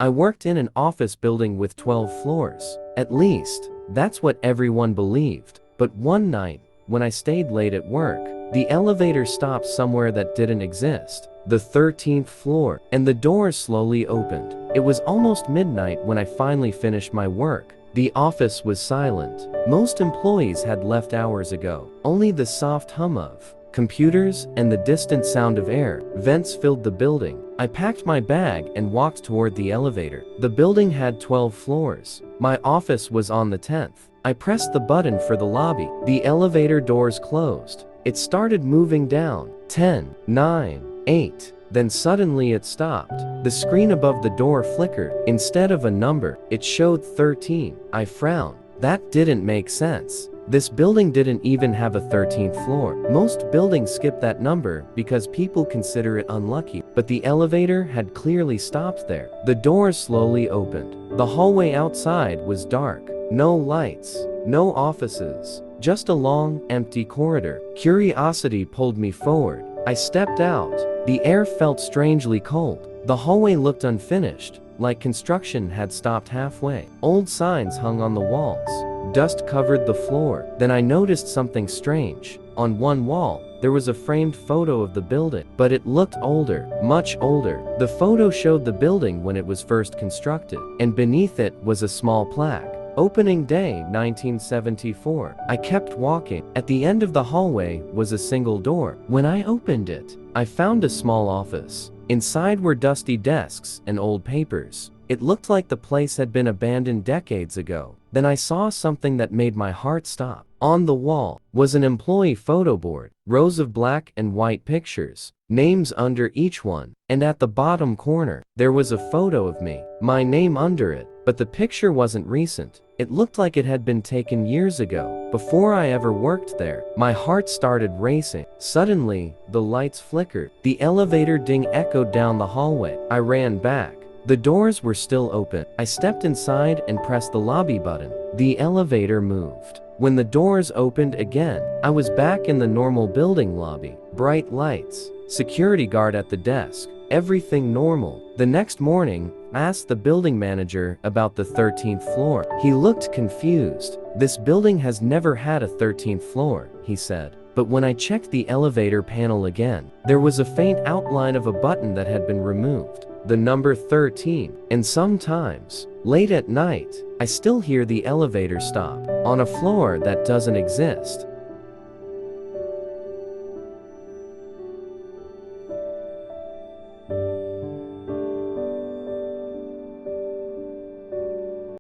I worked in an office building with 12 floors. At least, that's what everyone believed. But one night, when I stayed late at work, the elevator stopped somewhere that didn't exist. The 13th floor, and the doors slowly opened. It was almost midnight when I finally finished my work. The office was silent. Most employees had left hours ago. Only the soft hum of computers and the distant sound of air vents filled the building. I packed my bag and walked toward the elevator. The building had 12 floors. My office was on the 10th. I pressed the button for the lobby. The elevator doors closed. It started moving down. 10, 9, 8. Then suddenly it stopped. The screen above the door flickered. Instead of a number, it showed 13. I frowned. That didn't make sense. This building didn't even have a 13th floor. Most buildings skip that number because people consider it unlucky, but the elevator had clearly stopped there. The doors slowly opened. The hallway outside was dark. No lights, no offices, just a long, empty corridor. Curiosity pulled me forward. I stepped out. The air felt strangely cold. The hallway looked unfinished, like construction had stopped halfway. Old signs hung on the walls. Dust covered the floor. Then I noticed something strange. On one wall, there was a framed photo of the building, but it looked older, much older. The photo showed the building when it was first constructed, and beneath it was a small plaque. Opening day 1974. I kept walking. At the end of the hallway was a single door. When I opened it, I found a small office. Inside were dusty desks and old papers. It looked like the place had been abandoned decades ago. Then I saw something that made my heart stop. On the wall was an employee photo board, rows of black and white pictures, names under each one, and at the bottom corner, there was a photo of me, my name under it, but the picture wasn't recent. It looked like it had been taken years ago, before I ever worked there. My heart started racing. Suddenly, the lights flickered. The elevator ding echoed down the hallway. I ran back. The doors were still open. I stepped inside and pressed the lobby button. The elevator moved. When the doors opened again, I was back in the normal building lobby. Bright lights, security guard at the desk, everything normal. The next morning, I asked the building manager about the 13th floor. He looked confused. This building has never had a 13th floor, he said. But when I checked the elevator panel again, there was a faint outline of a button that had been removed. The number 13. And sometimes, late at night, I still hear the elevator stop on a floor that doesn't exist.